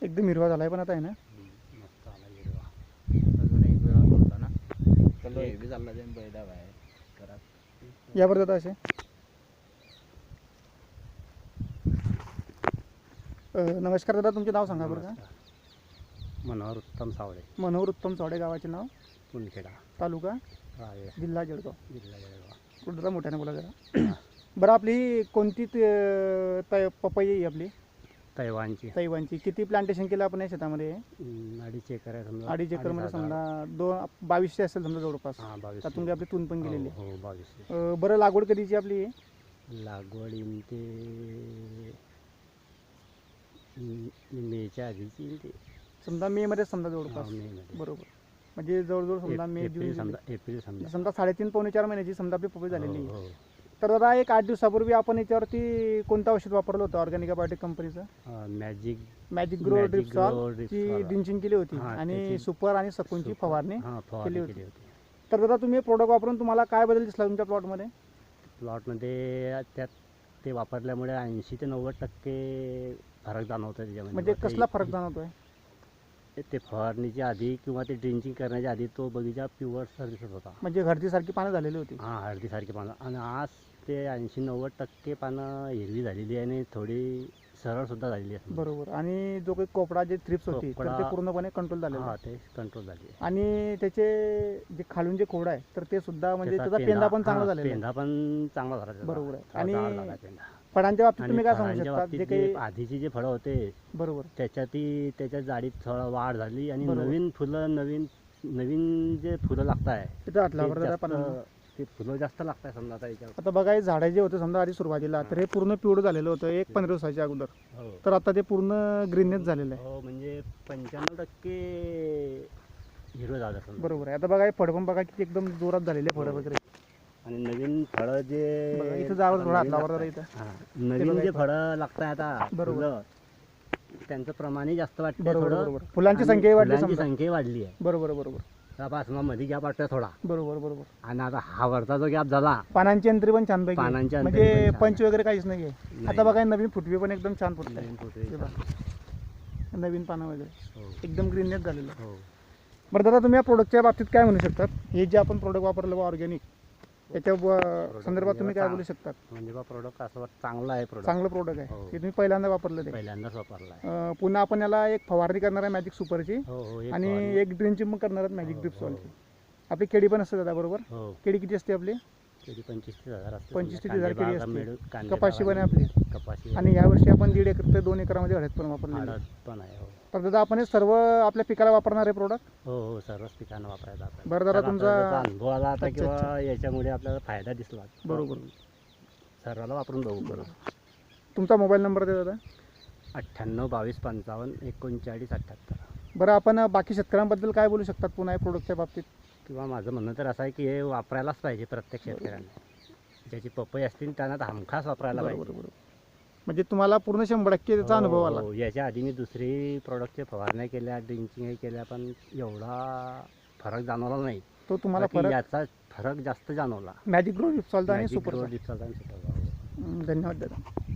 एकदम हिरवा झाला आहे पण आता आहे ना. मस्त आला हिरवा. अजून एक वेळा होता ना चलो हे बी चालला जाईन बैदा बाहेर घरात. यावर दादा असे नमस्कार दादा, तुमचे नाव सांगा बरं का. मनोहर उत्तम सावळे, मनोहर उत्तम चौडे, गावाचे नाव पुनखेडा, तालुका राळे, जिल्हा जळगाव. जिल्हा जळगाव. कुठं दादा मोठ्याने बोला जरा. बरं आपली कोणती पपई आहे आपली तैवानची तैवानची? किती प्लांटेशन केलं आपण या शेतामध्ये? 2.5 एकर आहे समजा. 2.5 एकरमध्ये समजा 2200 असेल समजा जवळपास. हां 22. त्यातून आपली तून पण गेलेली. हो 22. बरं लागवड कधीची आपली? लागवड ते मेच्या आधीची ते समजा मे मध्ये समजा जवळपास. मेमध्ये. बरोबर, म्हणजे जवळजवळ समजा मे एप्रिल जून समजा. एप्रिल समजा. समजा 3.5-4 महिन्याची समजा आपली पपई झालेली आहे. हो, तर दादा एक 8 दिवसापूर्वी आपण याच्यावरती कोणतं औषध वापरलं होतं ऑर्गॅनिका बायोटेक कंपनीचं? मॅजिक ग्रो ड्रिप्सची ड्रिंचिंग केली होती आणि सुपर आणि सकुनची फवारणी केली होती. तर दादा तुम्ही प्रोडक्ट वापरून तुम्हाला काय बदल दिसला तुमच्या प्लॉटमध्ये? प्लॉटमध्ये त्यात ते वापरल्यामुळे 80 ते 90% फरक जाणवतो त्याच्यामध्ये. म्हणजे कसला फरक जाणवतोय? ते फवारणीच्या आधी किंवा ते ड्रिंचिंग करण्याच्या आधी तो बगीचा प्युअर दिसत होता. म्हणजे हळदीसारखी पानं झालेली होती. हां हळदीसारखी पानं. आणि आज ते 80-90% पानं हिरवी झालेली आहे आणि थोडी सरळसुद्धा झालेली आहे. बरोबर. आणि जो काही कोपडा जे थ्रिप्स होती तर ते पूर्णपणे कंट्रोल झालेलं आहे. ते कंट्रोल झाली आहे. आणि त्याचे जे खालून जे खोड आहे तर ते सुद्धा म्हणजे त्याचा पेंदा पण चांगला झालेला आहे. पेंदा पण चांगला झाला. बरोबर आहे. आणि फळांच्या बाबतीत तुम्ही काय सांगू शकता? जे काही आधीचे जे फळं होते बरोबर त्याच्या जाडीत थोडं वाढ झाली आणि नवीन फुलं नवीन जे फुलं लागताय ते फुलं जास्त लागताय समजा आता याच्यावर. आता बघा हे झाडं जे होते समजा आधी सुरुवातीला तर हे पूर्ण पिवळं झालेलं होतं 15 दिवसाच्या अगोदर. तर आता ते पूर्ण ग्रीननेस झालेलं आहे. हो म्हणजे 95% हिरवं झालं समजा. बरोबर आहे. आता बघा हे फळं पण बघा किती एकदम जोरात झालेले फळं वगैरे. आणि नवीन फळं जे इथं जावं थोडं हात इथं नवीन जे फळं लागताय आता बरोबर त्यांचं प्रमाणही जास्त वाटतं. बरोबर. फुलांची संख्या वाढली आहे. बरोबर बरोबर. समजा मध्ये गॅप वाटतोय थोडा. बरोबर. आणि आता हा वरचा जो गॅप झाला पानांची अंतरी पण छान पैकी म्हणजे पंच वगैरे काहीच नाहीये. आता बघा नवीन फुटवे पण एकदम छान फुटले. नवीन पानं वगैरे एकदम ग्रीननेस झालेलं. बरं दादा तुम्ही या प्रोडक्टच्या बाबतीत काय म्हणू शकतात? हे जे आपण प्रोडक्ट वापरलं ऑर्गॅनिक त्याच्या संदर्भात तुम्ही काय बोलू शकतात? म्हणजे प्रोडक्ट असं चांगला आहे. चांगलं प्रोडक्ट आहे की तुम्ही पहिल्यांदा वापरलं ते? पहिल्यांदाच वापरला. पुन्हा आपण याला एक फवारणी करणार आहे मॅजिक सुपरची आणि एक ड्रिंचिंग पण करणार आहेत मॅजिक ड्रिप्सवालची. आपली केडी पण असते दादा बरोबर? केडी किती असते आपली? 25,000 असते. 25,000 केडी असते. कपाशी पण आहे आपली. कपाशी. आणि यावर्षी आपण 1.5 एकर ते 2 एकरामध्ये हळद पण वापरली पण आहे. तर दादा आपण हे सर्व आपल्या पिकाला वापरणार आहे प्रोडक्ट? हो सर्वच पिकांना वापरायला. बरं दादा तुमचा अनुभव आला आता किंवा याच्यामुळे आपल्याला फायदा दिसला. बरोबर. सर्वांना वापरून बघू करू. तुमचा मोबाईल नंबर दे दादा. 98 22 55 39 78. बरं आपण बाकी शेतकऱ्यांबद्दल काय बोलू शकतात पुन्हा या प्रोडक्टच्या बाबतीत? किंवा माझं म्हणणं तर असं आहे की हे वापरायलाच पाहिजे प्रत्येक शेतकऱ्यांना. ज्याची पपई असतील त्यांना तर हमखास वापरायला पाहिजे. बरोबर. म्हणजे तुम्हाला पूर्ण 100% त्याचा अनुभव आला? याच्या आधी मी दुसरी प्रोडक्टच्या फवारण्या केल्या ड्रिंचिंग केल्या पण एवढा फरक जाणवला नाही. तो तुम्हाला फरक याचा फरक जास्त जाणवला. मॅजिक ग्रो ड्रिप्स आणि सुपर. धन्यवाद दादा.